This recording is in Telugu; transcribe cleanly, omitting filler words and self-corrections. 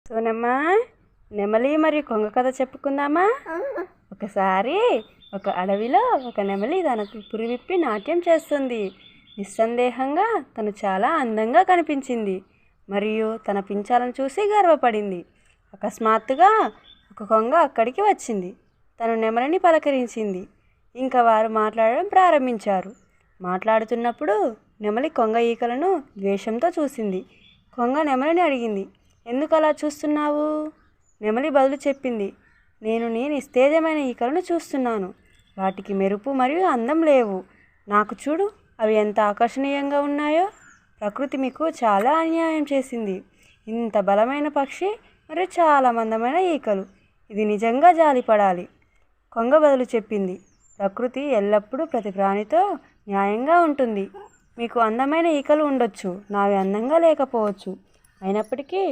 సోనమ్మా, నెమలి మరియు కొంగ కథ చెప్పుకుందామా? ఒకసారి ఒక అడవిలో ఒక నెమలి తనకు పురివిప్పి నాట్యం చేస్తుంది. నిస్సందేహంగా తను చాలా అందంగా కనిపించింది మరియు తన పించాలను చూసి గర్వపడింది. అకస్మాత్తుగా ఒక కొంగ అక్కడికి వచ్చింది. తను నెమలిని పలకరించింది. ఇంకా వారు మాట్లాడడం ప్రారంభించారు. మాట్లాడుతున్నప్పుడు నెమలి కొంగ ఈకలను ద్వేషంతో చూసింది. కొంగ నెమలిని అడిగింది, ఎందుకు అలా చూస్తున్నావు? నెమలి బదులు చెప్పింది, నేను నీ నిస్తేజమైన ఈకలను చూస్తున్నాను. వాటికి మెరుపు మరియు అందం లేవు. నాకు చూడు, అవి ఎంత ఆకర్షణీయంగా ఉన్నాయో. ప్రకృతి మీకు చాలా అన్యాయం చేసింది. ఇంత బలమైన పక్షి మరియు చాలా మందమైన ఈకలు. ఇది నిజంగా జాలిపడాలి. కొంగ బదులు చెప్పింది, ప్రకృతి ఎల్లప్పుడూ ప్రతి ప్రాణితో న్యాయంగా ఉంటుంది. మీకు అందమైన ఈకలు ఉండొచ్చు, నావి అందంగా లేకపోవచ్చు. అయినప్పటికీ